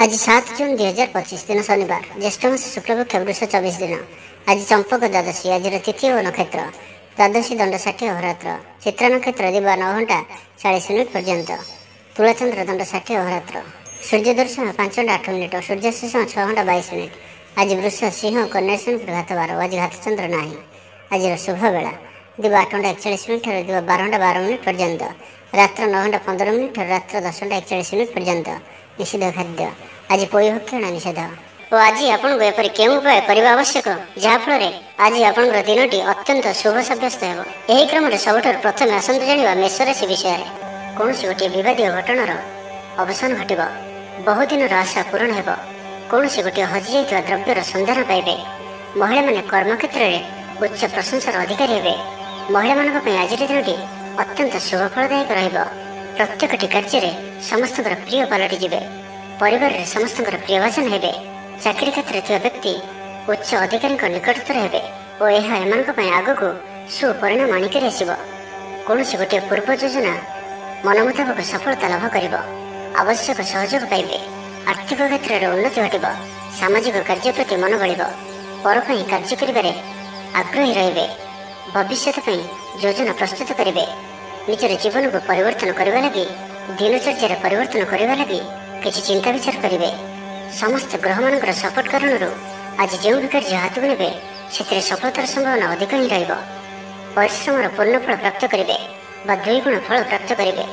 आज 7 जून 2025 दिन शनिवार ज्येष्ठ मास शुक्लपक्ष वृष 24 दिन। आज चंपक द्वादशी। आज तिथि और नक्षत्र द्वादशी दंड 60 अहोरात्र। चित्रा नक्षत्र दिवा 9 घंटा 40 मिनिट पर्यंत। तुलाचंद्र दंड 60 अहोरात्र। सूर्य दर्शन 5 घंटा 8 मिनिट। सूर्यास्त 6 घंटा 22 मिनिट। आज वृष सिंह कन्या घात 12। आज घातचंद्र ना। आज शुभ बेला दिवा 8 घंटा 41 मिनिट दिवा 12 घंटा 12 मिनिट पर्यंत। रात्र 9 घंटा 15 मिनिट रात्र 10 घंटा 41 मिनिट पर्यंत। निषिद्ध खाद्य आज पोई भक्षण निषेध। और आज आपको एपरी केउं उपाय करने आवश्यक जहाँफल आज आपण दिनटी अत्यंत शुभ सब्यस्त हो। यही क्रम सबुठ प्रथम आसतु जाना मेष राशि विषय। कौन गोटे विवादीय घटनार अवसान घट बहुदिन आशा पूरण हो। कौन गोटे हजि जाता द्रव्यर सन्धान पाइबे। महिला माने कर्मक्षेत्र में उच्च प्रशंसार अधिकारी हे। महिला मान आज दिनटी अत्यंत शुभफलदायक प्रत्येकटी कार्य समस्त प्रिय पलटिजे। परिवार में समस्त प्रियभाजन हे। चाकरी क्षेत्र में व्यक्ति उच्च अधिकारी निकटतर हे और यह आग को सुपरिणाम आणिक कौन गोटे पूर्व योजना मन मुताबक सफलता लाभ कर आवश्यक सहयोग पाइबे। आर्थिक क्षेत्र में उन्नति घट सामाजिक कार्य प्रति मन बल पर कार्य कर आग्रही रे। भविष्य योजना प्रस्तुत करेंगे। निजर जीवन को परिवर्तन करने लगी दिनचर्या परिवर्तन करने लगी किसी चिंता विचार करेंगे। समस्त ग्रह मान सपोर्ट कारण आज जो भी कार्य हाथ को ने से सफलतार संभावना अधिक ही रहा। परिश्रम पूर्ण फल प्राप्त करेंगे द्विगुण फल प्राप्त करेंगे।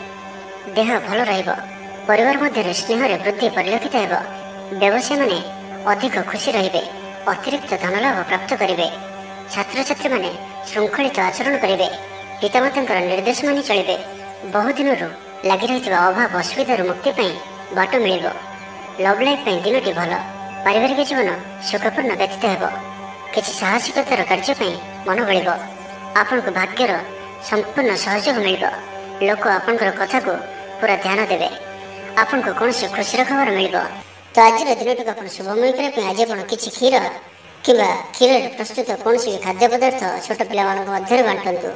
देह भल परिवार मध्य स्नेह वृद्धि परिलक्षित हो। व्यवसाय माने अधिक खुशी रे। अतिरिक्त धन लाभ प्राप्त करेंगे। छात्र छात्री माने श्रृंखलित आचरण करेंगे। पितामाता निर्देश मानि चलिए। बहुदिन लगी रही अभाव असुविधार मुक्ति बाट मिल। लव लाइफ दिनटी भल। पारिवारिक जीवन सुखपूर्ण व्यतीत हो। किसी साहसिकतार कार्य मन बल। आपण को भाग्यर संपूर्ण सहयोग मिल। लोक आपणकर कथा को पूरा ध्यान देवे। आपण को कौन खुशी खबर मिल। तो आज दिनटी आप शुभमय करने आज आप किसी क्षीर कि क्षीर प्रस्तुत कौन खाद्य पदार्थ छोट पिला बांटतु।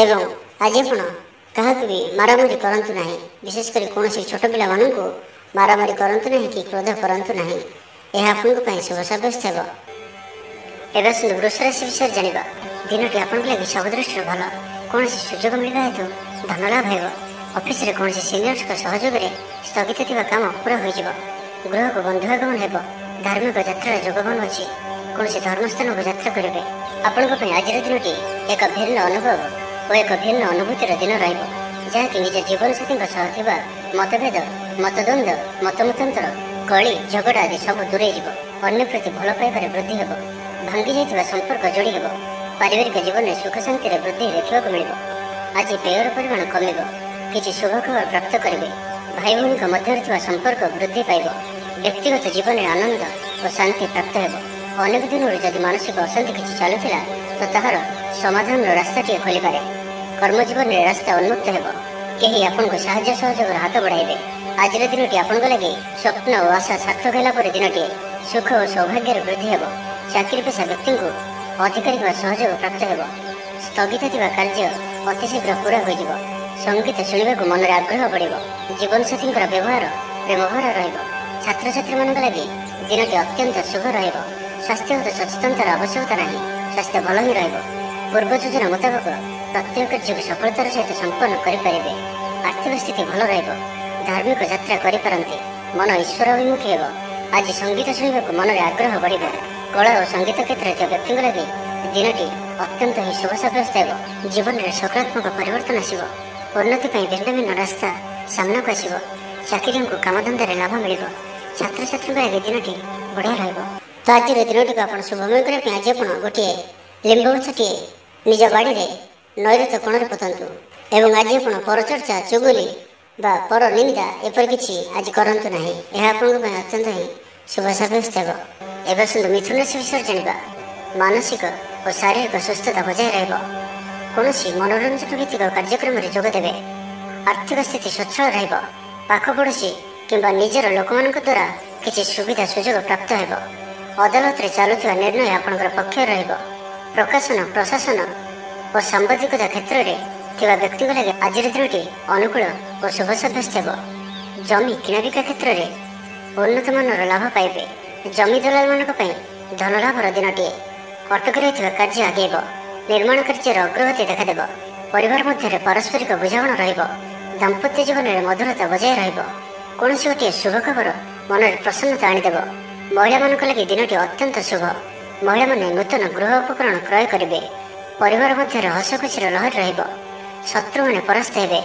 एवं आज आप भी मारामारी करंतु नहीं। विशेषकर कौन छोट पिला मारामारी करंतु नहीं कि क्रोध करंतु नहीं। यह आपन शुभ सब्यस्त हो। एवं वृष राशि विषय जाना दिनटी आपन लगे सब दृष्टि भल। कौन सुजोग मिलवा हेतु धन लाभ हो। ऑफिस रे कौन सीनियर्स सहयोग में स्थगित थी काम पूरा हो। गृह को बंधुआगमन हो। धार्मिक यात्रा जोगबन अच्छी। कौन धर्मस्थान को यात्रा करेंगे। आपण आज दिनटी एक भिन्न अनुभव और एक भिन्न अनुभूतिर दिन रहा निज जीवन साथी मतभेद मतद्वंद मतमतांतर कली झगड़ा आदि सब दूरे अन्य प्रति भल पाइबार वृद्धि हो। भांगी जाइथिबा संपर्क जोड़ी हो। पारिवारिक जीवन में सुख शांति वृद्धि देखा मिल। आज व्ययर परिमाण कम किसी शुभ खबर प्राप्त करेंगे। भाई भौणी मध्य संपर्क वृद्धि पाइब। व्यक्तिगत जीवन में आनंद और शांति प्राप्त हो। अनेक दिन जदि मानसिक अशांति किसी चलुला तो ताहार समाधान रास्ता टी खोली पारे। कर्मजीवन में रास्ता उन्मुक्त हो। कहीं आपन को साहाय्य सहयोग हाथ बढ़ाइबे। आज दिनटी आपन लगे स्वप्न और आशा सार्थक है। दिनटी सुख और सौभाग्य वृद्धि हो। चाकरी पेशा व्यक्ति को अधिकारी सहयोग प्राप्त हो। स्थगित थी कार्य अतिशीघ्र पूरा हो। संगीत शुणा को मन में आग्रह बढ़। जीवन साथी व्यवहार प्रेमभरा रत्र छात्री मान लगे दिनटी अत्यंत शुभ रहा। स्वास्थ्यगत सचेतनतार आवश्यकता नहीं। स्वास्थ्य भल ही रहा। पूर्व योजना मुताबक प्रत्येक कार्य को सफलतार सहित संपन्न करेंगे। आर्थिक स्थिति भल रहा। धार्मिक यात्रा करें। मन ईश्वर अभिमुखी हो। आज संगीत शुणा को मन में आग्रह बढ़। कला और संगीत क्षेत्र में व्यक्ति लगे दिनटी अत्यंत ही शुभ सब्यस्त हो। जीवन में सकारात्मक परिवर्तन आसो। उन्नति भिन्न भिन्न रास्ता सामना को आसो। चाकरी को कामधंदा लाभ मिल। छात्र छात्री दिनटी बढ़िया रहा। तो आज दिनटी को आप शुभमय करने आज आप गोटे लिंब गछटे निज बाड़ी में नैऋत्य कोण पोतंतु। एवं आज आप परचर्चा चुगली बा पर निंदा एपर किछि आज करंतु नहीं। यह आपन अत्यंत ही शुभ सब्यस्त हो। एवं सुंदर मिथुन राशि विषय जाना मानसिक और शारीरिक सुस्थता बजाय रहा। कौन मनोरंजन भित्तिक कार्यक्रम में जोगदेवे। आर्थिक स्थिति स्वच्छल रहा। पाखपड़ोशी किंबा निजर लोक मान द्वारा किसी सुविधा सुजोग प्राप्त हो। अदालत में चलुवा निर्णय आपंकर पक्ष रहा। प्रकाशन प्रशासन और सांबादिकता क्षेत्र में थिबा व्यक्ति लगे आज दिनटी अनुकूल और शुभ सब्यस्त हो। जमी किणाबिका क्षेत्र में ଉନ୍ନତମାନର ଲାଭ ପାଇବେ। ଜମି ଦଲାଲମାନଙ୍କ ପାଇଁ ଧନଲାଭର ଦିନଟିଏ। ଅଟକି ରହିଥିବା କାର୍ଯ୍ୟ ଆଗେଇବ। ନିର୍ମାଣ କାର୍ଯ୍ୟର ଅଗ୍ରଗତି ଦେଖାଦେବ। ପରିବାର ମଧ୍ୟରେ ପାରସ୍ପରିକ ବୁଝାମଣା ରହିବ। ଦାମ୍ପତ୍ୟ ଜୀବନରେ ମଧୁରତା ବଜାୟ ରହିବ। କୌଣସି ଗୋଟିଏ ଶୁଭ ଖବର ମନରେ ପ୍ରସନ୍ନତା ଆଣିଦେବ। ମହିଳାମାନଙ୍କ ଲାଗି ଦିନଟି ଅତ୍ୟନ୍ତ ଶୁଭ। ମହିଳାମାନେ ନୂତନ ଗୃହ ଉପକରଣ କ୍ରୟ କରିବେ। ପରିବାର ମଧ୍ୟରେ ହସଖୁସିର ଲହରୀ ରହିବ। ଶତ୍ରୁମାନେ ପରାସ୍ତ ହେବେ।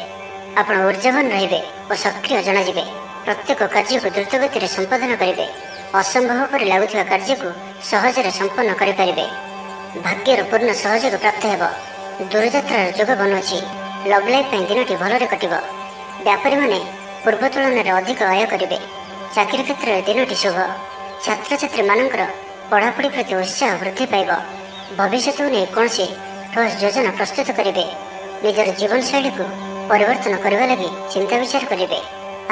ଆପଣ ଉର୍ଜାବାନ ରହିବେ ଓ ସକ୍ରିୟ ଜଣାଯିବେ। ପ୍ରତ୍ୟେକ କାର୍ଯ୍ୟକୁ ଦ୍ରୁତଗତିରେ ସମ୍ପାଦନ କରିବେ। ଅସମ୍ଭବ ପରି ଲାଗୁଥିବା କାର୍ଯ୍ୟକୁ ସହଜରେ ସମ୍ପନ୍ନ କରିପାରିବେ। ଭାଗ୍ୟର ପୂର୍ଣ୍ଣ ସହଯୋଗ ପ୍ରାପ୍ତ ହେବ। ଦୂରଯାତ୍ରାର ଯୋଗ ବନୁଅଛି। ଲଭ୍ ଲାଇଫ୍ ପାଇଁ ଦିନଟି ଭଲରେ କଟିବ। ବ୍ୟାପାରୀମାନେ ପୂର୍ବ ତୁଳନାରେ ଅଧିକ ଆୟ କରିବେ। ଚାକିରି କ୍ଷେତ୍ରରେ ଦିନଟି ଶୁଭ। ଛାତ୍ରଛାତ୍ରୀମାନଙ୍କର ପଢ଼ାପଢ଼ି ପ୍ରତି ଉତ୍ସାହ ବୃଦ୍ଧି ପାଇବ। ଭବିଷ୍ୟତକୁ ନେଇ କୌଣସି ଠୋସ୍ ଯୋଜନା ପ୍ରସ୍ତୁତ କରିବେ। ନିଜର ଜୀବନଶୈଳୀକୁ ପରିବର୍ତ୍ତନ କରିବା ଲାଗି ଚିନ୍ତା ବିଚାର କରିବେ।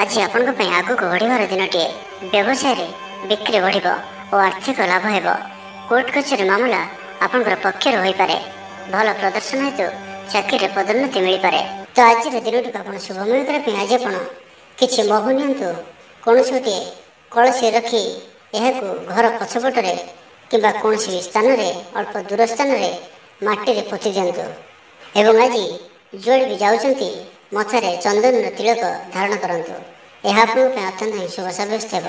ଆଜି ଆପଣଙ୍କ ପାଇଁ ଆଗକୁ ବଢ଼ିବାର ଦିନଟିଏ। ବ୍ୟବସାୟରେ ବିକ୍ରି ବଢ଼ିବ ଓ ଆର୍ଥିକ ଲାଭ ହେବ। କୋର୍ଟ କଚେରୀ ମାମଲା ଆପଣଙ୍କର ପକ୍ଷରେ ହୋଇପାରେ। ଭଲ ପ୍ରଦର୍ଶନ ହେତୁ ଚାକିରିରେ ପଦୋନ୍ନତି ମିଳିପାରେ। ତ ଆଜିର ଦିନଟିକୁ ଆପଣ ଶୁଭମୟ କରିବା ପାଇଁ ଆଜି ଆପଣ କିଛି ମହୁ ନିଅନ୍ତୁ। କୌଣସି ଗୋଟିଏ କଳସୀ ରଖି ଏହାକୁ ଘର ପଛପଟରେ କିମ୍ବା କୌଣସି ସ୍ଥାନରେ ଅଳ୍ପ ଦୂର ସ୍ଥାନରେ ମାଟିରେ ପୋତି ଦିଅନ୍ତୁ। ଏବଂ ଆଜି ଯୁଆଡ଼େ ବି ଯାଉଛନ୍ତି ମଥାରେ ଚନ୍ଦନର ତିଳକ ଧାରଣ କରନ୍ତୁ। ଏହା ଆପଣଙ୍କ ପାଇଁ ଅତ୍ୟନ୍ତ ହିଁ ଶୁଭ ସାବ୍ୟସ୍ତ ହେବ।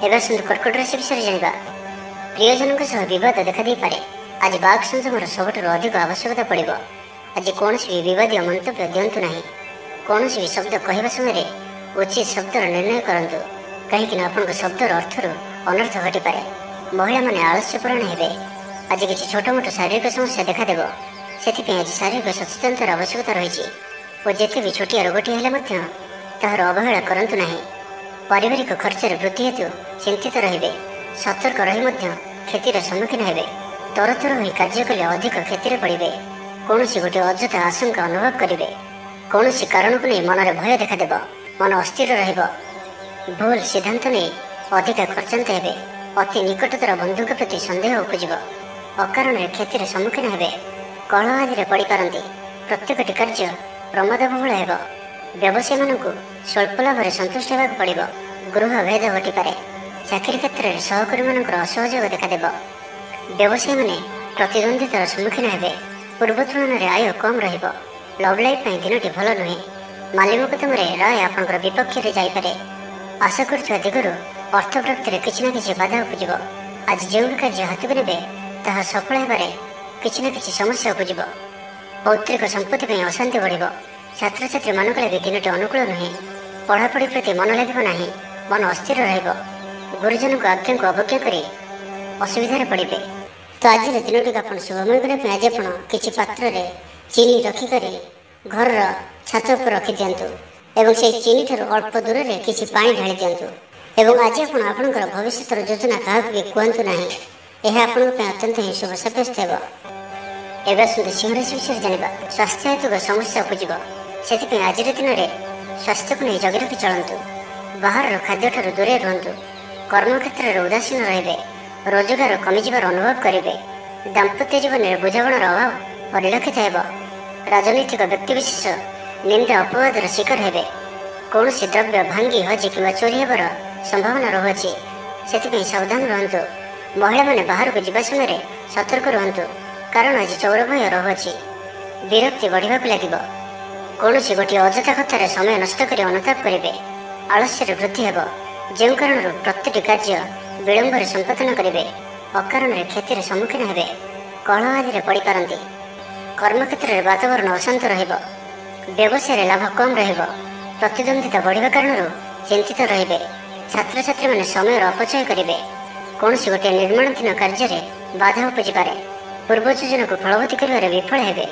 ଏବେ ଆସନ୍ତୁ କର୍କଟ ରାଶି ବିଷୟରେ ଜାଣିବା। ପ୍ରିୟଜନଙ୍କ ସହ ବିବାଦ ଦେଖାଦେଇପାରେ। ଆଜି ବାକ୍ ସଂଯମର ସବୁଠାରୁ ଅଧିକ ଆବଶ୍ୟକତା ପଡ଼ିବ। ଆଜି କୌଣସି ବି ବିବାଦୀୟ ମନ୍ତବ୍ୟ ଦିଅନ୍ତୁ ନାହିଁ। କୌଣସି ବି ଶବ୍ଦ କହିବା ସମୟରେ ଉଚିତ ଶବ୍ଦର ନିର୍ଣ୍ଣୟ କରନ୍ତୁ, କାହିଁକିନା ଆପଣଙ୍କ ଶବ୍ଦର ଅର୍ଥରୁ ଅନର୍ଥ ଘଟିପାରେ। ମହିଳାମାନେ ଆଳସ୍ୟପରାୟଣ ହେବେ। ଆଜି କିଛି ଛୋଟମୋଟ ଶାରୀରିକ ସମସ୍ୟା ଦେଖାଦେବ। ସେଥିପାଇଁ ଆଜି ଶାରୀରିକ ସଚେତନତାର ଆବଶ୍ୟକତା ରହିଛି ଓ ଯେତେ ବି ଛୋଟିଆ ରୋଗଟି ହେଲେ ମଧ୍ୟ ତାହାର ଅବହେଳା କରନ୍ତୁ ନାହିଁ। ପାରିବାରିକ ଖର୍ଚ୍ଚରେ ବୃଦ୍ଧି ହେତୁ ଚିନ୍ତିତ ରହିବେ। ସତର୍କ ରହି ମଧ୍ୟ କ୍ଷତିର ସମ୍ମୁଖୀନ ହେବେ। ତରତର ହୋଇ କାର୍ଯ୍ୟ କଲେ ଅଧିକ କ୍ଷତିରେ ପଡ଼ିବେ। କୌଣସି ଗୋଟିଏ ଅଯଥା ଆଶଙ୍କା ଅନୁଭବ କରିବେ। କୌଣସି କାରଣକୁ ନେଇ ମନରେ ଭୟ ଦେଖାଦେବ। ମନ ଅସ୍ଥିର ରହିବ। ଭୁଲ ସିଦ୍ଧାନ୍ତ ନେଇ ଅଧିକା ଖର୍ଚ୍ଚାନ୍ତ ହେବେ। ଅତି ନିକଟତର ବନ୍ଧୁଙ୍କ ପ୍ରତି ସନ୍ଦେହ ଉପୁଜିବ। ଅକାରଣରେ କ୍ଷତିର ସମ୍ମୁଖୀନ ହେବେ। କଳହ ଆଦିରେ ପଡ଼ିପାରନ୍ତି। ପ୍ରତ୍ୟେକଟି କାର୍ଯ୍ୟ ପ୍ରମାଦବହୁଳ ହେବ। ବ୍ୟବସାୟୀମାନଙ୍କୁ ସ୍ୱଳ୍ପ ଲାଭରେ ସନ୍ତୁଷ୍ଟ ହେବାକୁ ପଡ଼ିବ। ଗୃହ ଭେଦ ଘଟିପାରେ। ଚାକିରି କ୍ଷେତ୍ରରେ ସହକର୍ମୀମାନଙ୍କର ଅସହଯୋଗ ଦେଖାଦେବ। ବ୍ୟବସାୟୀମାନେ ପ୍ରତିଦ୍ୱନ୍ଦ୍ୱିତାର ସମ୍ମୁଖୀନ ହେବେ। ପୂର୍ବ ତୁଳନାରେ ଆୟ କମ୍ ରହିବ। ଲଭ୍ ଲାଇଫ୍ ପାଇଁ ଦିନଟି ଭଲ ନୁହେଁ। ମାଲି ମୋକଦ୍ଦମାରେ ରାୟ ଆପଣଙ୍କର ବିପକ୍ଷରେ ଯାଇପାରେ। ଆଶା କରୁଥିବା ଦିଗରୁ ଅର୍ଥ ପ୍ରାପ୍ତିରେ କିଛି ନା କିଛି ବାଧା ଉପୁଜିବ। ଆଜି ଯେଉଁ କାର୍ଯ୍ୟ ହାତକୁ ନେବେ ତାହା ସଫଳ ହେବାରେ କିଛି ନା କିଛି ସମସ୍ୟା ଉପୁଜିବ। ପୌତ୍ରିକ ସମ୍ପତ୍ତି ପାଇଁ ଅଶାନ୍ତି ବଢ଼ିବ। ଛାତ୍ରଛାତ୍ରୀମାନଙ୍କ ଲାଗି ଦିନଟି ଅନୁକୂଳ ନୁହେଁ। ପଢ଼ାପଢ଼ି ପ୍ରତି ମନ ଲାଗିବ ନାହିଁ। ମନ ଅସ୍ଥିର ରହିବ। ଗୁରୁଜନଙ୍କ ଆଜ୍ଞାକୁ ଅବଜ୍ଞା କରି ଅସୁବିଧାରେ ପଡ଼ିବେ। ତ ଆଜିର ଦିନଟିକୁ ଆପଣ ଶୁଭମୟ କରିବା ପାଇଁ ଆଜି ଆପଣ କିଛି ପାତ୍ରରେ ଚିନି ରଖିକରି ଘରର ଛାତ ଉପରେ ରଖିଦିଅନ୍ତୁ ଏବଂ ସେହି ଚିନିଠାରୁ ଅଳ୍ପ ଦୂରରେ କିଛି ପାଣି ଢାଳି ଦିଅନ୍ତୁ। ଏବଂ ଆଜି ଆପଣ ଆପଣଙ୍କର ଭବିଷ୍ୟତର ଯୋଜନା କାହାକୁ ବି କୁହନ୍ତୁ ନାହିଁ। ଏହା ଆପଣଙ୍କ ପାଇଁ ଅତ୍ୟନ୍ତ ହିଁ ଶୁଭ ସାବ୍ୟସ୍ତ ହେବ। ଏବେ ଆସନ୍ତୁ ସିଂହ ରାଶି ବିଷୟରେ ଜାଣିବା। ସ୍ୱାସ୍ଥ୍ୟ ହେତୁକ ସମସ୍ୟା ଉପୁଜିବ। ସେଥିପାଇଁ ଆଜିର ଦିନରେ ସ୍ୱାସ୍ଥ୍ୟକୁ ନେଇ ଜଗି ରଖି ଚଳନ୍ତୁ। ବାହାରର ଖାଦ୍ୟଠାରୁ ଦୂରେଇ ରୁହନ୍ତୁ। କର୍ମକ୍ଷେତ୍ରରେ ଉଦାସୀନ ରହିବେ। ରୋଜଗାର କମିଯିବାର ଅନୁଭବ କରିବେ। ଦାମ୍ପତ୍ୟ ଜୀବନରେ ବୁଝାମଣାର ଅଭାବ ପରିଲକ୍ଷିତ ହେବ। ରାଜନୈତିକ ବ୍ୟକ୍ତିବିଶେଷ ନିନ୍ଦା ଅପବାଦର ଶିକାର ହେବେ। କୌଣସି ଦ୍ରବ୍ୟ ଭାଙ୍ଗି ହଜି କିମ୍ବା ଚୋରି ହେବାର ସମ୍ଭାବନା ରହୁଅଛି। ସେଥିପାଇଁ ସାବଧାନ ରୁହନ୍ତୁ। ମହିଳାମାନେ ବାହାରକୁ ଯିବା ସମୟରେ ସତର୍କ ରୁହନ୍ତୁ, କାରଣ ଆଜି ଚୋର ଭୟ ରହୁଅଛି। ବିରକ୍ତି ବଢ଼ିବାକୁ ଲାଗିବ। କୌଣସି ଗୋଟିଏ ଅଯଥା କଥାରେ ସମୟ ନଷ୍ଟ କରି ଅନୁତାପ କରିବେ। ଆଳସ୍ୟରେ ବୃଦ୍ଧି ହେବ, ଯେଉଁ କାରଣରୁ ପ୍ରତିଟି କାର୍ଯ୍ୟ ବିଳମ୍ବରେ ସମ୍ପାଦନ କରିବେ। ଅକାରଣରେ କ୍ଷତିର ସମ୍ମୁଖୀନ ହେବେ। କଳହ ଆଦିରେ ପଡ଼ିପାରନ୍ତି। କର୍ମକ୍ଷେତ୍ରରେ ବାତାବରଣ ଅଶାନ୍ତ ରହିବ। ବ୍ୟବସାୟରେ ଲାଭ କମ୍ ରହିବ। ପ୍ରତିଦ୍ୱନ୍ଦ୍ୱିତା ବଢ଼ିବା କାରଣରୁ ଚିନ୍ତିତ ରହିବେ। ଛାତ୍ରଛାତ୍ରୀମାନେ ସମୟର ଅପଚୟ କରିବେ। କୌଣସି ଗୋଟିଏ ନିର୍ମାଣାଧୀନ କାର୍ଯ୍ୟରେ ବାଧା ଉପୁଜିପାରେ। ପୂର୍ବ ଯୋଜନାକୁ ଫଳବତୀ କରିବାରେ ବିଫଳ ହେବେ।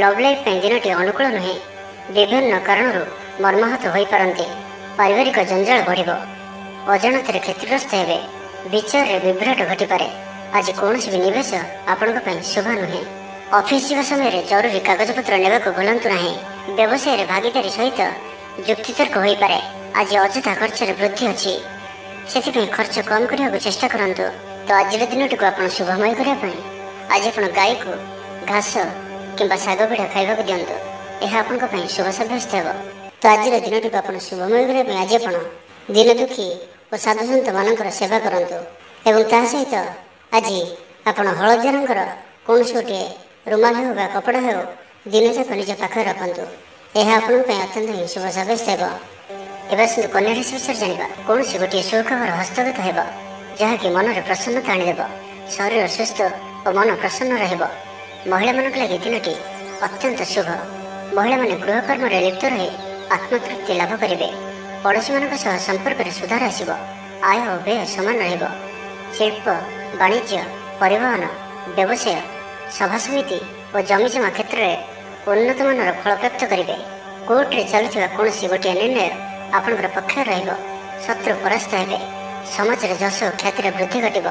ଲଭ୍ ଲାଇଫ୍ ପାଇଁ ଦିନଟି ଅନୁକୂଳ ନୁହେଁ। ବିଭିନ୍ନ କାରଣରୁ ମର୍ମାହତ ହୋଇପାରନ୍ତି। ପାରିବାରିକ ଜଞ୍ଜାଳ ବଢ଼ିବ। ଅଜାଣତରେ କ୍ଷତିଗ୍ରସ୍ତ ହେବେ। ବିଚାରରେ ବିଭ୍ରାଟ ଘଟିପାରେ। ଆଜି କୌଣସି ବି ନିବେଶ ଆପଣଙ୍କ ପାଇଁ ଶୁଭ ନୁହେଁ। ଅଫିସ ଯିବା ସମୟରେ ଜରୁରୀ କାଗଜପତ୍ର ନେବାକୁ ଭୁଲନ୍ତୁ ନାହିଁ। ବ୍ୟବସାୟରେ ଭାଗିଦାରୀ ସହିତ ଯୁକ୍ତିତର୍କ ହୋଇପାରେ। ଆଜି ଅଯଥା ଖର୍ଚ୍ଚରେ ବୃଦ୍ଧି ଅଛି। ସେଥିପାଇଁ ଖର୍ଚ୍ଚ କମ୍ କରିବାକୁ ଚେଷ୍ଟା କରନ୍ତୁ। ତ ଆଜିର ଦିନଟିକୁ ଆପଣ ଶୁଭମୟ କରିବା ପାଇଁ ଆଜି ଆପଣ ଗାଈକୁ ଘାସ କିମ୍ବା ଶାଗ ପିଠା ଖାଇବାକୁ ଦିଅନ୍ତୁ। ଏହା ଆପଣଙ୍କ ପାଇଁ ଶୁଭ ସାବ୍ୟସ୍ତ ହେବ। ତ ଆଜିର ଦିନଟିକୁ ଆପଣ ଶୁଭମୟ କରିବା ପାଇଁ ଆଜି ଆପଣ ଦିନ ଦୁଃଖୀ ଓ ସାଧୁସନ୍ତମାନଙ୍କର ସେବା କରନ୍ତୁ। ଏବଂ ତା ସହିତ ଆଜି ଆପଣ ହଳଦିଆ ରଙ୍ଗର କୌଣସି ଗୋଟିଏ ରୁମାଲ ହେଉ ବା କପଡ଼ା ହେଉ ଦିନଯାକ ନିଜ ପାଖରେ ରଖନ୍ତୁ। ଏହା ଆପଣଙ୍କ ପାଇଁ ଅତ୍ୟନ୍ତ ହିଁ ଶୁଭ ସାବ୍ୟସ୍ତ ହେବ। ଏବେ ଆସନ୍ତୁ କନ୍ୟା ରାଶି ବିଷୟରେ ଜାଣିବା। କୌଣସି ଗୋଟିଏ ସୁଖବର ହସ୍ତଗତ ହେବ, ଯାହାକି ମନରେ ପ୍ରସନ୍ନତା ଆଣିଦେବ। ଶରୀର ସୁସ୍ଥ ଓ ମନ ପ୍ରସନ୍ନ ରହିବ। ମହିଳାମାନଙ୍କ ଲାଗି ଦିନଟି ଅତ୍ୟନ୍ତ ଶୁଭ। ମହିଳାମାନେ ଗୃହକର୍ମରେ ଲିପ୍ତ ରହି ଆତ୍ମତୃପ୍ତି ଲାଭ କରିବେ। ପଡ଼ୋଶୀମାନଙ୍କ ସହ ସମ୍ପର୍କରେ ସୁଧାର ଆସିବ। ଆୟ ଓ ବ୍ୟୟ ସମାନ ରହିବ। ଶିଳ୍ପ, ବାଣିଜ୍ୟ, ପରିବହନ, ବ୍ୟବସାୟ, ସଭାସମିତି ଓ ଜମିଜମା କ୍ଷେତ୍ରରେ ଉନ୍ନତମାନର ଫଳପ୍ରାପ୍ତ କରିବେ। କୋର୍ଟରେ ଚାଲୁଥିବା କୌଣସି ଗୋଟିଏ ନିର୍ଣ୍ଣୟ ଆପଣଙ୍କର ପକ୍ଷରେ ରହିବ। ଶତ୍ରୁ ପରାସ୍ତ ହେବେ। ସମାଜରେ ଯଶ ଓ ଖ୍ୟାତିର ବୃଦ୍ଧି ଘଟିବ।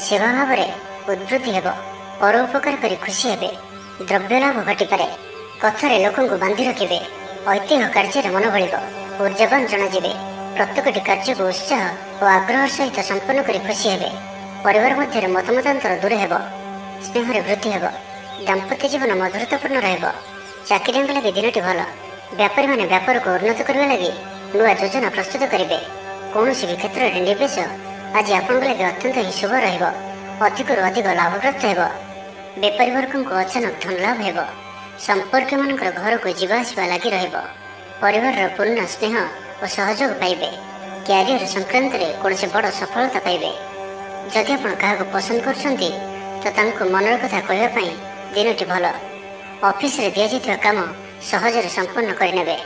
ସେବା ଭାବରେ ଉଦ୍ବୃଦ୍ଧି ହେବ। ପର ଉପକାର କରି ଖୁସି ହେବେ। ଦ୍ରବ୍ୟ ଲାଭ ଘଟିପାରେ। କଥାରେ ଲୋକଙ୍କୁ ବାନ୍ଧି ରଖିବେ। ଐତିହ୍ୟ କାର୍ଯ୍ୟରେ ମନ ବଳିବ। ଉର୍ଜାବାନ ଜଣାଯିବେ। ପ୍ରତ୍ୟେକଟି କାର୍ଯ୍ୟକୁ ଉତ୍ସାହ ଓ ଆଗ୍ରହ ସହିତ ସମ୍ପନ୍ନ କରି ଖୁସି ହେବେ। ପରିବାର ମଧ୍ୟରେ ମତମତାନ୍ତର ଦୂର ହେବ। ସ୍ନେହରେ ବୃଦ୍ଧି ହେବ। ଦାମ୍ପତ୍ୟ ଜୀବନ ମଧୁରତାପୂର୍ଣ୍ଣ ରହିବ। ଚାକିରିଆଙ୍କ ଲାଗି ଦିନଟି ଭଲ। ବ୍ୟାପାରୀମାନେ ବ୍ୟାପାରକୁ ଉନ୍ନତ କରିବା ଲାଗି ନୂଆ ଯୋଜନା ପ୍ରସ୍ତୁତ କରିବେ। କୌଣସି ବି କ୍ଷେତ୍ରରେ ନିବେଶ ଆଜି ଆପଣଙ୍କ ଲାଗି ଅତ୍ୟନ୍ତ ହିଁ ଶୁଭ ରହିବ। ଅଧିକରୁ ଅଧିକ ଲାଭପ୍ରାପ୍ତ ହେବ। ବେପାରୀ ବର୍ଗଙ୍କୁ ଅଚାନକ ଧନ ଲାଭ ହେବ। ସମ୍ପର୍କୀୟମାନଙ୍କର ଘରକୁ ଯିବା ଆସିବା ଲାଗି ରହିବ। ପରିବାରର ପୂର୍ଣ୍ଣ ସ୍ନେହ ଓ ସହଯୋଗ ପାଇବେ। କ୍ୟାରିୟର ସଂକ୍ରାନ୍ତରେ କୌଣସି ବଡ଼ ସଫଳତା ପାଇବେ। ଯଦି ଆପଣ କାହାକୁ ପସନ୍ଦ କରୁଛନ୍ତି ତ ତାଙ୍କୁ ମନର କଥା କହିବା ପାଇଁ ଦିନଟି ଭଲ। ଅଫିସରେ ଦିଆଯାଇଥିବା କାମ ସହଜରେ ସମ୍ପନ୍ନ କରିନେବେ।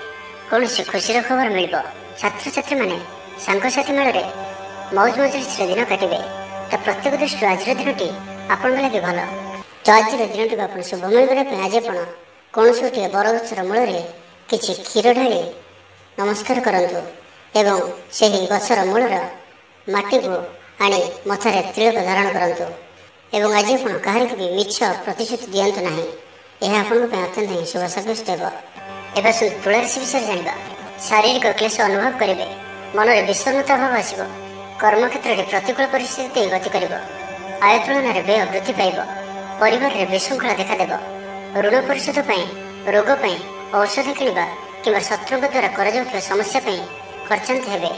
କୌଣସି ଖୁସିର ଖବର ମିଳିବ। ଛାତ୍ରଛାତ୍ରୀମାନେ ସାଙ୍ଗସାଥି ମେଳରେ ମୌଜ ମଜଲିସରେ ଦିନ କାଟିବେ। ତ ପ୍ରତ୍ୟେକ ଦୃଷ୍ଟିରୁ ଆଜିର ଦିନଟି ଆପଣଙ୍କ ଲାଗି ଭଲ। ତ ଆଜିର ଦିନଟିକୁ ଆପଣ ଶୁଭମୟ କରିବା ପାଇଁ ଆଜି ଆପଣ କୌଣସି ଗୋଟିଏ ବରଗଛର ମୂଳରେ କିଛି କ୍ଷୀର ଢାଳି ନମସ୍କାର କରନ୍ତୁ ଏବଂ ସେହି ଗଛର ମୂଳର ମାଟିକୁ ଆଣି ମଥାରେ ତିଳକ ଧାରଣ କରନ୍ତୁ। ଏବଂ ଆଜି ଆପଣ କାହାରିକୁ ବି ମିଛ ପ୍ରତିଶ୍ରୁତି ଦିଅନ୍ତୁ ନାହିଁ। ଏହା ଆପଣଙ୍କ ପାଇଁ ଅତ୍ୟନ୍ତ ହିଁ ଶୁଭ ସାବ୍ୟସ୍ତ ହେବ। ଏବେ ଆସନ୍ତୁ ତୁଳା ରାଶି ବିଷୟରେ ଜାଣିବା। ଶାରୀରିକ କ୍ଲେଶ ଅନୁଭବ କରିବେ। ମନରେ ବିଷର୍ଣ୍ଣତା ଭାବ ଆସିବ। କର୍ମକ୍ଷେତ୍ରରେ ପ୍ରତିକୂଳ ପରିସ୍ଥିତି ଦେଇ ଗତି କରିବ। ଆୟ ତୁଳନାରେ ବ୍ୟୟ ବୃଦ୍ଧି ପାଇବ। ପରିବାରରେ ବିଶୃଙ୍ଖଳା ଦେଖାଦେବ। ଋଣ ପରିଶୋଧ ପାଇଁ, ରୋଗ ପାଇଁ ଔଷଧ କିଣିବା କିମ୍ବା ଶତ୍ରୁଙ୍କ ଦ୍ୱାରା କରାଯାଉଥିବା ସମସ୍ୟା ପାଇଁ ଖର୍ଚ୍ଚାନ୍ତ ହେବେ।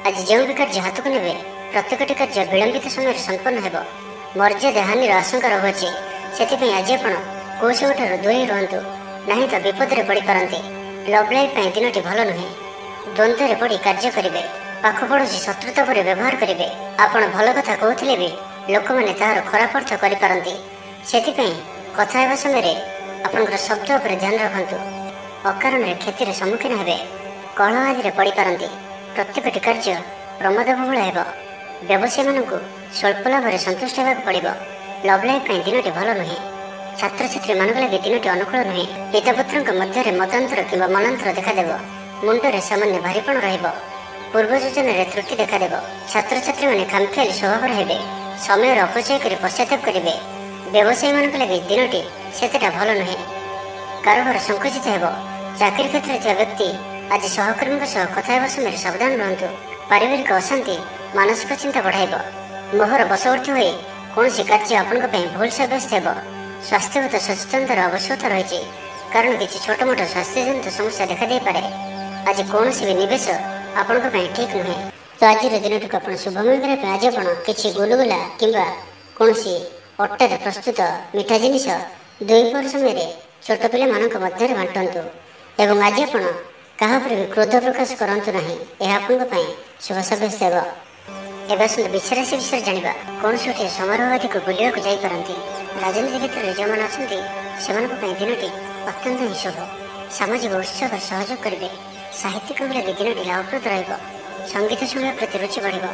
ଆଜି ଯେଉଁ ବି କାର୍ଯ୍ୟ ହାତକୁ ନେବେ ପ୍ରତ୍ୟେକଟି କାର୍ଯ୍ୟ ବିଳମ୍ବିତ ସମୟରେ ସମ୍ପନ୍ନ ହେବ। ମର୍ଯ୍ୟାଦା ହାନିର ଆଶଙ୍କା ରହୁଅଛି। ସେଥିପାଇଁ ଆଜି ଆପଣ କୌଶଳଠାରୁ ଦୂରେଇ ରୁହନ୍ତୁ, ନାହିଁ ତ ବିପଦରେ ପଡ଼ିପାରନ୍ତି। ଲଭ୍ ଲାଇଫ୍ ପାଇଁ ଦିନଟି ଭଲ ନୁହେଁ। ଦ୍ୱନ୍ଦ୍ୱରେ ପଡ଼ି କାର୍ଯ୍ୟ କରିବେ। ପାଖ ପଡ଼ୋଶୀ ଶତ୍ରୁତା ପରି ବ୍ୟବହାର କରିବେ। ଆପଣ ଭଲ କଥା କହୁଥିଲେ ବି ଲୋକମାନେ ତାହାର ଖରାପ ଅର୍ଥ କରିପାରନ୍ତି। ସେଥିପାଇଁ କଥା ହେବା ସମୟରେ ଆପଣଙ୍କର ଶବ୍ଦ ଉପରେ ଧ୍ୟାନ ରଖନ୍ତୁ। ଅକାରଣରେ କ୍ଷତିର ସମ୍ମୁଖୀନ ହେବେ। କଳହ ଆଦିରେ ପଡ଼ିପାରନ୍ତି। ପ୍ରତ୍ୟେକଟି କାର୍ଯ୍ୟ ପ୍ରମାଦବହୁଳ ହେବ। ବ୍ୟବସାୟୀମାନଙ୍କୁ ସ୍ୱଳ୍ପ ଲାଭରେ ସନ୍ତୁଷ୍ଟ ହେବାକୁ ପଡ଼ିବ। ଲଭ୍ ଲାଇଫ୍ ପାଇଁ ଦିନଟି ଭଲ ନୁହେଁ। ଛାତ୍ରଛାତ୍ରୀମାନଙ୍କ ଲାଗି ଦିନଟି ଅନୁକୂଳ ନୁହେଁ। ପିତାପୁତ୍ରଙ୍କ ମଧ୍ୟରେ ମତାନ୍ତର କିମ୍ବା ମନାନ୍ତର ଦେଖାଦେବ। ମୁଣ୍ଡରେ ସାମାନ୍ୟ ଭାରିପଣ ରହିବ। ପୂର୍ବ ଯୋଜନାରେ ତ୍ରୁଟି ଦେଖାଦେବ। ଛାତ୍ରଛାତ୍ରୀମାନେ ଖାମଖିଆଲି ସ୍ୱଭାବର ହେବେ। ସମୟର ଅପଚୟ କରି ପଶ୍ଚାତାପ କରିବେ। ବ୍ୟବସାୟୀମାନଙ୍କ ଲାଗି ଦିନଟି ସେତେଟା ଭଲ ନୁହେଁ। କାରବାର ସଂକୁଚିତ ହେବ। ଚାକିରି କ୍ଷେତ୍ରରେ ଥିବା ବ୍ୟକ୍ତି ଆଜି ସହକର୍ମୀଙ୍କ ସହ କଥା ହେବା ସମୟରେ ସାବଧାନ ରୁହନ୍ତୁ। ପାରିବାରିକ ଅଶାନ୍ତି ମାନସିକ ଚିନ୍ତା ବଢ଼ାଇବ। ମୋହର ବଶବର୍ତ୍ତୀ ହୋଇ କୌଣସି କାର୍ଯ୍ୟ ଆପଣଙ୍କ ପାଇଁ ଭୁଲ ସାବ୍ୟସ୍ତ ହେବ। ସ୍ୱାସ୍ଥ୍ୟଗତ ସଚେତନତାର ଆବଶ୍ୟକତା ରହିଛି, କାରଣ କିଛି ଛୋଟମୋଟ ସ୍ୱାସ୍ଥ୍ୟଜନିତ ସମସ୍ୟା ଦେଖାଦେଇପାରେ। ଆଜି କୌଣସି ବି ନିବେଶ ଆପଣଙ୍କ ପାଇଁ ଠିକ୍ ନୁହେଁ। ତ ଆଜିର ଦିନଟିକୁ ଆପଣ ଶୁଭମୟ କରିବା ପାଇଁ ଆଜି ଆପଣ କିଛି ଗୁଲୁଗୁଲା କିମ୍ବା କୌଣସି ଅଟାରେ ପ୍ରସ୍ତୁତ ମିଠା ଜିନିଷ ଦ୍ୱିପହର ସମୟରେ ଛୋଟ ପିଲାମାନଙ୍କ ମଧ୍ୟରେ ବାଣ୍ଟନ୍ତୁ। ଏବଂ ଆଜି ଆପଣ କାହା ଉପରେ ବି କ୍ରୋଧ ପ୍ରକାଶ କରନ୍ତୁ ନାହିଁ। ଏହା ଆପଣଙ୍କ ପାଇଁ ଶୁଭ ସାବ୍ୟସ୍ତ ହେବ। ଏବେ ଆସନ୍ତୁ ବୃଷ ରାଶି ବିଷୟରେ ଜାଣିବା। କୌଣସି ଗୋଟିଏ ସମାରୋହ ଆଦିକୁ ବୁଲିବାକୁ ଯାଇପାରନ୍ତି। ରାଜନୀତି କ୍ଷେତ୍ରରେ ଯେଉଁମାନେ ଅଛନ୍ତି ସେମାନଙ୍କ ପାଇଁ ଦିନଟି ଅତ୍ୟନ୍ତ ହିଁ ଶୁଭ। ସାମାଜିକ ଉତ୍ସବରେ ସହଯୋଗ କରିବେ। ସାହିତ୍ୟିକଙ୍କ ଲାଗି ଦିନଟି ଲାଭପ୍ରଦ ରହିବ। ସଙ୍ଗୀତ ଶୁଣିବା ପ୍ରତି ରୁଚି ବଢ଼ିବ।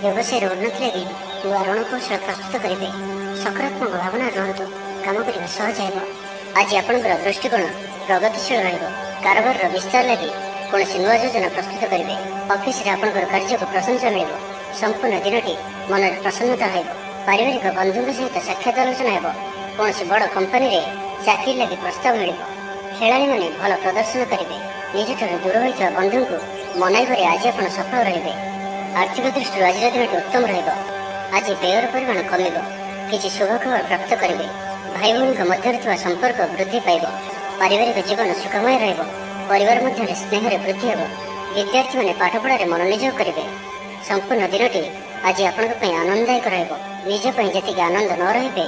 ବ୍ୟବସାୟର ଉନ୍ନତି ଲାଗି ନୂଆ ରଣକୌଶଳ ପ୍ରସ୍ତୁତ କରିବେ। ସକାରାତ୍ମକ ଭାବନା ରୁହନ୍ତୁ। କାମ କରିବା ସହଜ ହେବ। ଆଜି ଆପଣଙ୍କର ଦୃଷ୍ଟିକୋଣ ପ୍ରଗତିଶୀଳ ରହିବ। କାରବାରର ବିସ୍ତାର ଲାଗି କୌଣସି ନୂଆ ଯୋଜନା ପ୍ରସ୍ତୁତ କରିବେ। ଅଫିସରେ ଆପଣଙ୍କର କାର୍ଯ୍ୟକୁ ପ୍ରଶଂସା ମିଳିବ। ସମ୍ପୂର୍ଣ୍ଣ ଦିନଟି ମନରେ ପ୍ରସନ୍ନତା ରହିବ। ପାରିବାରିକ ବନ୍ଧୁଙ୍କ ସହିତ ସାକ୍ଷାତ ଆଲୋଚନା ହେବ। କୌଣସି ବଡ଼ କମ୍ପାନୀରେ ଚାକିରି ଲାଗି ପ୍ରସ୍ତାବ ମିଳିବ। ଖେଳାଳିମାନେ ଭଲ ପ୍ରଦର୍ଶନ କରିବେ। ନିଜଠାରୁ ଦୂର ହୋଇଥିବା ବନ୍ଧୁଙ୍କୁ ମନାଇବାରେ ଆଜି ଆପଣ ସଫଳ ରହିବେ। ଆର୍ଥିକ ଦୃଷ୍ଟିରୁ ଆଜିର ଦିନଟି ଉତ୍ତମ ରହିବ। ଆଜି ବ୍ୟୟର ପରିମାଣ କମିବ। କିଛି ଶୁଭ ଖବର ପ୍ରାପ୍ତ କରିବେ। ଭାଇ ଭଉଣୀଙ୍କ ମଧ୍ୟରେ ଥିବା ସମ୍ପର୍କ ବୃଦ୍ଧି ପାଇବ। ପାରିବାରିକ ଜୀବନ ସୁଖମୟ ରହିବ। ପରିବାର ମଧ୍ୟରେ ସ୍ନେହରେ ବୃଦ୍ଧି ହେବ। ବିଦ୍ୟାର୍ଥୀମାନେ ପାଠପଢ଼ାରେ ମନୋନିଯୋଗ କରିବେ। संपूर्ण दिनटी आज आपण आनंददायक निज जी आनंद न रे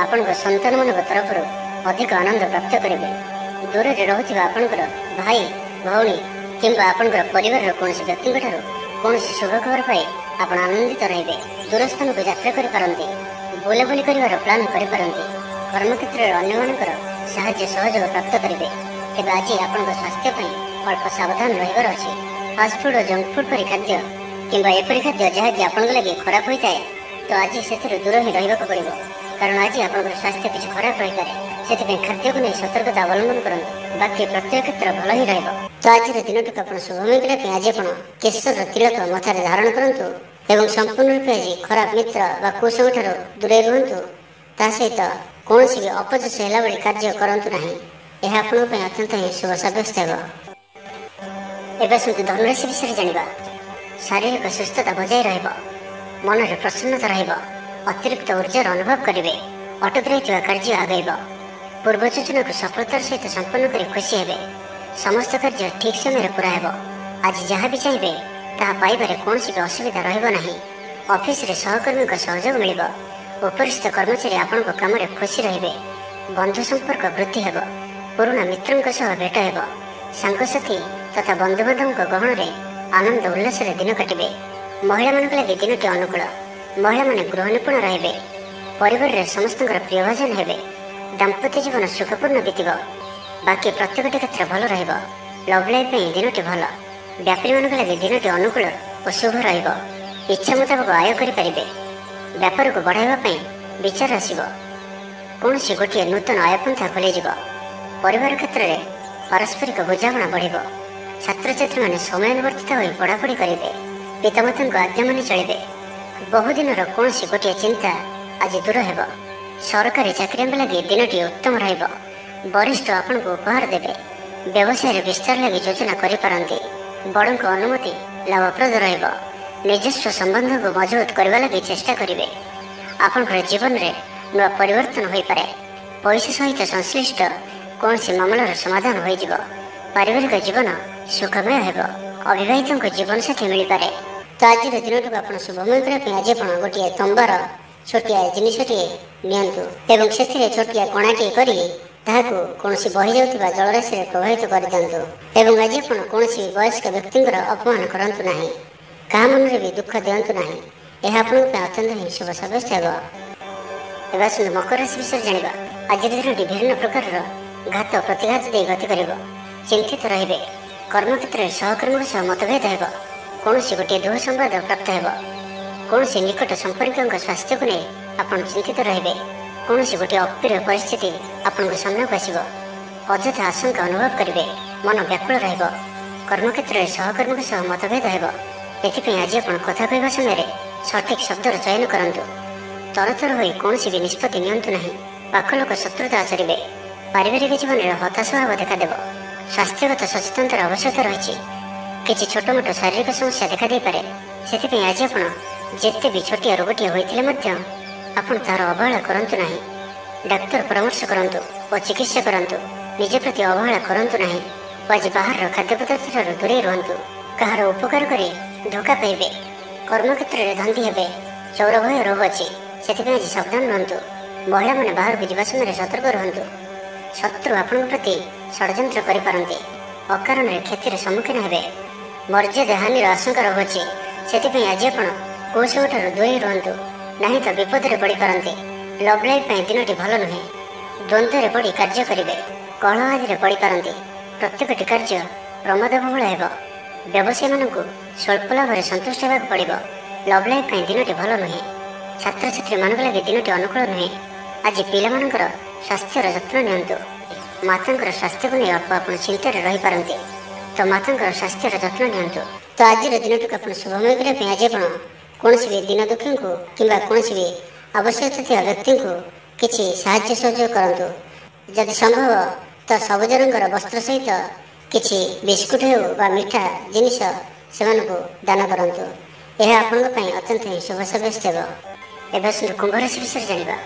आपण सन्तान मान तरफ अधिक आनंद प्राप्त करेंगे। दूर में रोचा आपणकर भाई भौणी किंबा आपणकर परिवार कौन व्यक्ति कौन शुभ खबर पाई आप आनंदित रे। दूर स्थान को यात्रा करते बुलाबुली कर प्लां करते कर्मक्षेत्र में अन्य साहाय्य सहयोग प्राप्त करेंगे। तेज आज आपण स्वास्थ्य अल्प सावधान रही अच्छे। फास्टफुड और जंक फुड पर खाद्य किंबा एपरी खाद्य जहाँकि आपण लगे खराब होता है तो आज से दूर ही रहा पड़ो कारण आज आप स्वास्थ्य किसी खराब रही पारे से खाद्य को नहीं सतर्कता अवलंबन करूँ बाकी प्रत्येक क्षेत्र भल ही रहा। तो आज दिन टी आप शुभमय करने आज आप केशर तिलक मथार धारण करूँ एवं संपूर्ण रूप आज खराब मित्र व कुसंग ठार दूरे रुहतु ता सहित कौन भी अपजस है भाई कार्य करूँ ना यह आपंप अत्यंत ही शुभ सब्यस्त हो। एवं धनुराशि विषय जाना शारीरिक सुस्थता बजाय मन में प्रसन्नता अतिरिक्त ऊर्जार अनुभव करेंगे। अटक रही कार्य आगेब पूर्व योजना को सफलतार सहित संपन्न कर खुशी हे। समस्त कार्य ठीक समय पूरा हो। आज जहाँ भी चाहिए ता पाइबार कौन भी असुविधा रही। ऑफिस रे सहकर्मी सहयोग मिल उपरिस्थ कर्मचारी आपण काम खुशी रे। बंधु संपर्क वृद्धि हो। पुराना मित्रों भेट हो। सांगसाथी तथा बंधुबांधव गहन में आनंद उल्लास दिन काटे। महिला मान लगे दिनटी अनुकूल। महिला माने गृह निपुण रे। परिवार रे समस्त प्रियभाजन हे। दाम्पत्य जीवन सुखपूर्ण बीत बाकी प्रत्येक क्षेत्र भल लव लाइफ दिनटी भल। व्यापारी मान लगे दिनटी अनुकूल और शुभ इच्छा मुताबक आय करें। व्यापार को बढ़ावाई विचार आसब कौन गोटे नूतन आयपंथा खोल परिवार क्षेत्र में पारस्परिक बुझाणा बढ़। छात्र छात्री मैंने समयानुवर्तित हो पढ़ापढ़ी करेंगे। पितामाता को आज्ञा मानि चलिए। बहुदिन कौन गोटे चिंता आज दूर हो। सरकारी चाकरी लगे दिनटी उत्तम वरिष्ठ आपण को उपहार देवे। व्यवसाय विस्तार लगे योजना करें। बड़ों को अनुमति लाभप्रद निजस्व संबंध को मजबूत करने लगे चेष्टा करेंगे। आपण जीवन में नुआ परिवर्तन हो पारे। पैसा सहित संश्लिष्ट कौन मामलार समाधान हो। पारिवारिक जीवन सुखमय हो। अविवाहित जीवन साथी मिल पारे। तो आज दिन को आप शुभमय करने आज आप गोटे तंबार छोटिया जिनटे नियंतु से छोटिया कणाटे कर कौन बही जाऊा जलराशि में प्रभावित कर दिंतु। आज आप कौन वयस्क व्यक्ति अपमान करूँ ना क्या मन में भी दुख दिंतु ना यह अत्यंत ही शुभ सब्यस्त हो। एवं मकर राशि विषय जाना आज दिन विभिन्न प्रकार घात प्रतिघात दे गति कर चिंतित रे। कर्मक्षेत्र में सहकर्मी सह मतभेद हो। कौन गोटे दुह संवाद प्राप्त हो। कौन निकट संपर्क स्वास्थ्य को नहीं आप चिंतित रे। कौन गोटे अप्रिय परिस्थिति आपको सामना को आसो अଯଥା आशंका अनुभव करेंगे। मन व्याकुल कर्मक्षेत्र में सहकर्मी सह मतभेद हो। ये आज आप कथा कहवा समय सठिक शब्दर चयन करूँ। तरतर हो कौन भी निष्पत्ति नियंतु ना पाख लोक शत्रुता आचरेंगे। पारिवारिक जीवन में हताश भाव देखादेव। स्वास्थ्यगत सचेतनतार आवश्यकता रही। किसी छोट मोट शारीरिक समस्या देखा दे पारे से आज आप जिते भी छोटिया रोगटी होते आप तार अवहेला करूँ ना। डाक्तर परामर्श करूँ और चिकित्सा करूँ। निज प्रति अवहेला करूँ ना। आज बाहर खाद्य पदार्थ दूरे रुहतु। कहार उपकार कर धोखा पाइबे। कर्मक्षेत्र में धंदी हे। चौर भय रोग अच्छी से आज सावधान रुहतु। महिला मैंने बाहर को जावा समय सतर्क रुहतु। शत्रु आपण प्रति षड्यंत्र करपारती अकारण क्षतिर सम्मुखीन हे। मर्यादा हानि आशंका रोचे से आज आप कौशल दूरे रुहतु ना तो विपद में पड़ पारती। लव लाइफ दिनटी भल नुहे। द्वंद्व में पड़ कार्य करेंगे। कलह आदि पड़ पारती। प्रत्येक कार्य प्रमादबहुल हो। व्यवसायी मानक स्वल्प लाभ में संतुष्ट होगा पड़ो। लव लाइफ दिनटी भल नुहे। छात्र छात्री मान लगे दिनटी अनुकूल नुहे। आज पिलामानकर स्वास्थ्यर जत्न नियंतु। माता स्वास्थ्य को नहीं अल्प आप चिंतार रही पारती तो माता स्वास्थ्यर जत्न नियंतु। तो आज दिन टी आप शुभमय करने आज आप कौन भी दीन दुखी को किंबा कौन भी आवश्यकता थी व्यक्ति को किसी साहाय्य सहयोग करूँ। जदि संभव तो सबुज रंगर वस्त्र सहित किसी बिस्कुट हो मिठा जिनिस से दान करूँ। यह आपंपाई अत्यंत ही शुभ सब्यस्त हो। एवं कुंभ राशि विषय जाना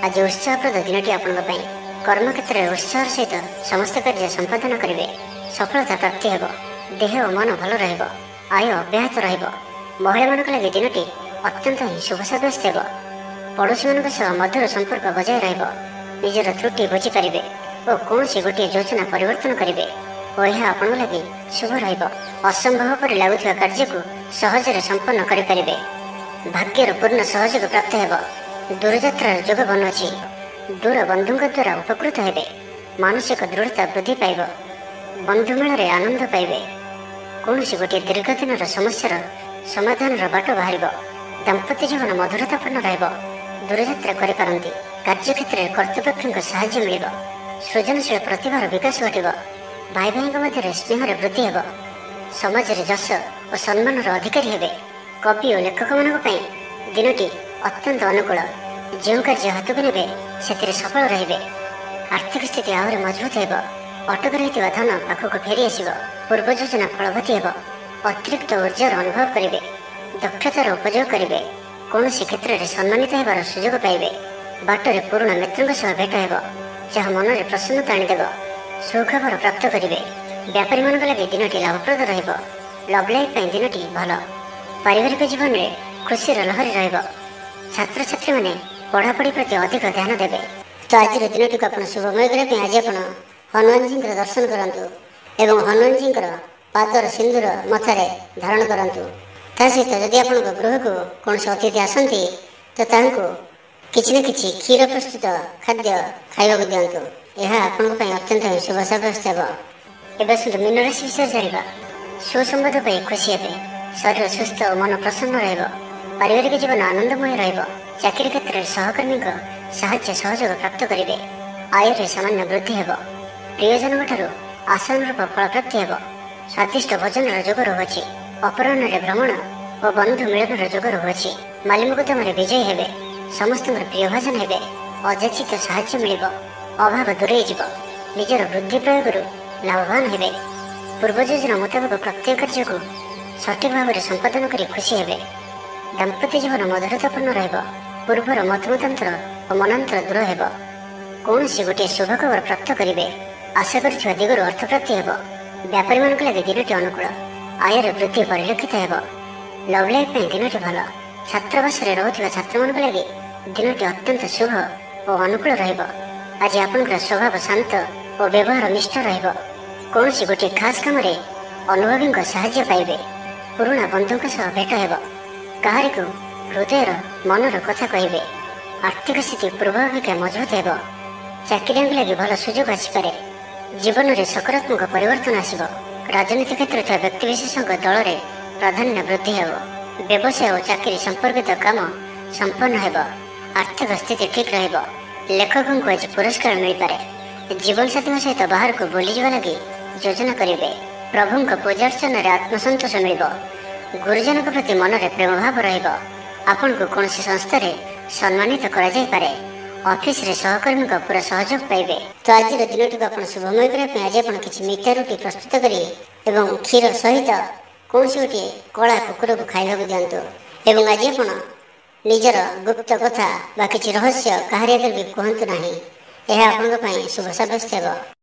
आज उत्साहप्रद दिनटी आपंपाई कर्मक्षेत्र में उत्साह सहित समस्त कार्य संपादन करेंगे। सफलता प्राप्ति हो। देह और मन भल आय अब्याहत ମହିଳାମାନଙ୍କ ଲାଗି ଦିନଟି ଅତ୍ୟନ୍ତ ହିଁ ଶୁଭ ସାବ୍ୟସ୍ତ ହେବ। ପଡ଼ୋଶୀମାନଙ୍କ ସହ ମଧୁର ସମ୍ପର୍କ ବଜାୟ ରହିବ। ନିଜର ତ୍ରୁଟି ବୁଝିପାରିବେ ଓ କୌଣସି ଗୋଟିଏ ଯୋଜନା ପରିବର୍ତ୍ତନ କରିବେ ଓ ଏହା ଆପଣଙ୍କ ଲାଗି ଶୁଭ ରହିବ। ଅସମ୍ଭବ ପରି ଲାଗୁଥିବା କାର୍ଯ୍ୟକୁ ସହଜରେ ସମ୍ପନ୍ନ କରିପାରିବେ। ଭାଗ୍ୟର ପୂର୍ଣ୍ଣ ସହଯୋଗ ପ୍ରାପ୍ତ ହେବ। ଦୂରଯାତ୍ରାର ଯୋଗ ବନୁଅଛି। ଦୂର ବନ୍ଧୁଙ୍କ ଦ୍ୱାରା ଉପକୃତ ହେବେ। ମାନସିକ ଦୃଢ଼ତା ବୃଦ୍ଧି ପାଇବ। ବନ୍ଧୁମେଳରେ ଆନନ୍ଦ ପାଇବେ। କୌଣସି ଗୋଟିଏ ଦୀର୍ଘ ଦିନର ସମସ୍ୟାର ସମାଧାନର ବାଟ ବାହାରିବ। ଦାମ୍ପତ୍ୟ ଜୀବନ ମଧୁରତାପୂର୍ଣ୍ଣ ରହିବ। ଦୂରଯାତ୍ରା କରିପାରନ୍ତି। କାର୍ଯ୍ୟକ୍ଷେତ୍ରରେ କର୍ତ୍ତୃପକ୍ଷଙ୍କ ସାହାଯ୍ୟ ମିଳିବ। ସୃଜନଶୀଳ ପ୍ରତିଭାର ବିକାଶ ଘଟିବ। ଭାଇ ଭାଇଙ୍କ ମଧ୍ୟରେ ସ୍ନେହରେ ବୃଦ୍ଧି ହେବ। ସମାଜରେ ଯଶ ଓ ସମ୍ମାନର ଅଧିକାରୀ ହେବେ। କବି ଓ ଲେଖକମାନଙ୍କ ପାଇଁ ଦିନଟି ଅତ୍ୟନ୍ତ ଅନୁକୂଳ। ଯେଉଁ କାର୍ଯ୍ୟ ହାତକୁ ନେବେ ସେଥିରେ ସଫଳ ରହିବେ। ଆର୍ଥିକ ସ୍ଥିତି ଆହୁରି ମଜବୁତ ହେବ। ଅଟକି ରହିଥିବା ଧନ ପାଖକୁ ଫେରି ଆସିବ। ପୂର୍ବ ଯୋଜନା ଫଳବତୀ ହେବ। ଅତିରିକ୍ତ ଉର୍ଜାର ଅନୁଭବ କରିବେ। ଦକ୍ଷତାର ଉପଯୋଗ କରିବେ। କୌଣସି କ୍ଷେତ୍ରରେ ସମ୍ମାନିତ ହେବାର ସୁଯୋଗ ପାଇବେ। ବାଟରେ ପୁରୁଣା ମିତ୍ରଙ୍କ ସହ ଭେଟ ହେବ, ଯାହା ମନରେ ପ୍ରସନ୍ନତା ଆଣିଦେବ। ସୁଖବର ପ୍ରାପ୍ତ କରିବେ। ବ୍ୟାପାରୀମାନଙ୍କ ଲାଗି ଦିନଟି ଲାଭପ୍ରଦ ରହିବ। ଲଭ୍ ଲାଇଫ୍ ପାଇଁ ଦିନଟି ଭଲ। ପାରିବାରିକ ଜୀବନରେ ଖୁସିର ଲହରୀ ରହିବ। ଛାତ୍ରଛାତ୍ରୀମାନେ ପଢ଼ାପଢ଼ି ପ୍ରତି ଅଧିକ ଧ୍ୟାନ ଦେବେ। ତ ଆଜିର ଦିନଟିକୁ ଆପଣ ଶୁଭମୟ କରିବା ପାଇଁ ଆଜି ଆପଣ ହନୁମାନଜୀଙ୍କର ଦର୍ଶନ କରନ୍ତୁ ଏବଂ ହନୁମାନଜୀଙ୍କର ପାଦର ସିନ୍ଦୁର ମଥାରେ ଧାରଣ କରନ୍ତୁ। ତା ସହିତ ଯଦି ଆପଣଙ୍କ ଗୃହକୁ କୌଣସି ଅତିଥି ଆସନ୍ତି ତ ତାଙ୍କୁ କିଛି ନା କିଛି କ୍ଷୀର ପ୍ରସ୍ତୁତ ଖାଦ୍ୟ ଖାଇବାକୁ ଦିଅନ୍ତୁ। ଏହା ଆପଣଙ୍କ ପାଇଁ ଅତ୍ୟନ୍ତ ଶୁଭ ସାବ୍ୟସ୍ତ ହେବ। ଏବେ ଆସନ୍ତୁ ମୀନ ରାଶି ବିଷୟରେ ଜାଣିବା। ସୁସମ୍ବାଦ ପାଇ ଖୁସି ହେବେ। ଶରୀର ସୁସ୍ଥ ଓ ମନ ପ୍ରସନ୍ନ ରହିବ। ପାରିବାରିକ ଜୀବନ ଆନନ୍ଦମୟ ରହିବ। ଚାକିରି କ୍ଷେତ୍ରରେ ସହକର୍ମୀଙ୍କ ସାହାଯ୍ୟ ସହଯୋଗ ପ୍ରାପ୍ତ କରିବେ। ଆୟରେ ସାମାନ୍ୟ ବୃଦ୍ଧି ହେବ। ପ୍ରିୟଜନଙ୍କଠାରୁ ଆଶାନୁରୂପ ଫଳପ୍ରାପ୍ତି ହେବ। ସ୍ୱାଦିଷ୍ଟ ଭୋଜନର ଯୋଗ ରହୁଅଛି। ଅପରାହ୍ନରେ ଭ୍ରମଣ ଓ ବନ୍ଧୁ ମିଳନର ଯୋଗ ରହୁଅଛି। ମାଲିମୁକଦ୍ଦମାରେ ବିଜୟୀ ହେବେ। ସମସ୍ତଙ୍କର ପ୍ରିୟଭାଜନ ହେବେ। ଅଯାଚିତ ସାହାଯ୍ୟ ମିଳିବ। ଅଭାବ ଦୂରେଇ ଯିବ। ନିଜର ବୁଦ୍ଧି ପ୍ରୟୋଗରୁ ଲାଭବାନ ହେବେ। ପୂର୍ବ ଯୋଜନା ମୁତାବକ ପ୍ରତ୍ୟେକ କାର୍ଯ୍ୟକୁ ସଠିକ ଭାବରେ ସମ୍ପାଦନ କରି ଖୁସି ହେବେ। ଦାମ୍ପତ୍ୟ ଜୀବନ ମଧୁରତାପୂର୍ଣ୍ଣ ରହିବ। ପୂର୍ବର ମତମତାନ୍ତର ଓ ମନାନ୍ତର ଦୂର ହେବ। କୌଣସି ଗୋଟିଏ ଶୁଭ ଖବର ପ୍ରାପ୍ତ କରିବେ। ଆଶା କରିଥିବା ଦିଗରୁ ଅର୍ଥପ୍ରାପ୍ତି ହେବ। ବ୍ୟାପାରୀମାନଙ୍କ ଲାଗି ଦିନଟି ଅନୁକୂଳ। ଆୟରେ ବୃଦ୍ଧି ପରିଲକ୍ଷିତ ହେବ। ଲଭ୍ ଲାଇଫ୍ ପାଇଁ ଦିନଟି ଭଲ। ଛାତ୍ରାବାସରେ ରହୁଥିବା ଛାତ୍ରମାନଙ୍କ ଲାଗି ଦିନଟି ଅତ୍ୟନ୍ତ ଶୁଭ ଓ ଅନୁକୂଳ ରହିବ। ଆଜି ଆପଣଙ୍କର ସ୍ୱଭାବ ଶାନ୍ତ ଓ ବ୍ୟବହାର ନିଷ୍ଠ ରହିବ। କୌଣସି ଗୋଟିଏ ଖାସ୍ କାମରେ ଅନୁଭବୀଙ୍କ ସାହାଯ୍ୟ ପାଇବେ। ପୁରୁଣା ବନ୍ଧୁଙ୍କ ସହ ଭେଟ ହେବ। କାହାରିକୁ ହୃଦୟର ମନର କଥା କହିବେ। ଆର୍ଥିକ ସ୍ଥିତି ପୂର୍ବ ଅପେକ୍ଷା ମଜବୁତ ହେବ। ଚାକିରିଆଙ୍କ ଲାଗି ଭଲ ସୁଯୋଗ ଆସିପାରେ। ଜୀବନରେ ସକାରାତ୍ମକ ପରିବର୍ତ୍ତନ ଆସିବ। ରାଜନୀତି କ୍ଷେତ୍ରରେ ଥିବା ବ୍ୟକ୍ତିବିଶେଷଙ୍କ ଦଳରେ ପ୍ରାଧାନ୍ୟ ବୃଦ୍ଧି ହେବ। ବ୍ୟବସାୟ ଓ ଚାକିରି ସମ୍ପର୍କିତ କାମ ସମ୍ପନ୍ନ ହେବ। ଆର୍ଥିକ ସ୍ଥିତି ଠିକ୍ ରହିବ। ଲେଖକଙ୍କୁ ଆଜି ପୁରସ୍କାର ମିଳିପାରେ। ଜୀବନସାଥୀଙ୍କ ସହିତ ବାହାରକୁ ବୁଲିଯିବା ଲାଗି ଯୋଜନା କରିବେ। ପ୍ରଭୁଙ୍କ ପୂଜାର୍ଚ୍ଚନାରେ ଆତ୍ମସନ୍ତୋଷ ମିଳିବ। ଗୁରୁଜନଙ୍କ ପ୍ରତି ମନରେ ପ୍ରେମଭାବ ରହିବ। ଆପଣଙ୍କୁ କୌଣସି ସଂସ୍ଥାରେ ସମ୍ମାନିତ କରାଯାଇପାରେ। ଅଫିସରେ ସହକର୍ମୀଙ୍କ ପୁରା ସହଯୋଗ ପାଇବେ। ତ ଆଜିର ଦିନଟିକୁ ଆପଣ ଶୁଭମୟ କରିବା ପାଇଁ ଆଜି ଆପଣ କିଛି ମିଠା ରୁଟି ପ୍ରସ୍ତୁତ କରି ଏବଂ କ୍ଷୀର ସହିତ କୌଣସି ଗୋଟିଏ କଳା କୁକୁରକୁ ଖାଇବାକୁ ଦିଅନ୍ତୁ। ଏବଂ ଆଜି ଆପଣ ନିଜର ଗୁପ୍ତ କଥା ବା କିଛି ରହସ୍ୟ କାହାରି ଆଗରେ ବି କୁହନ୍ତୁ ନାହିଁ। ଏହା ଆପଣଙ୍କ ପାଇଁ ଶୁଭ ସାବ୍ୟସ୍ତ ହେବ।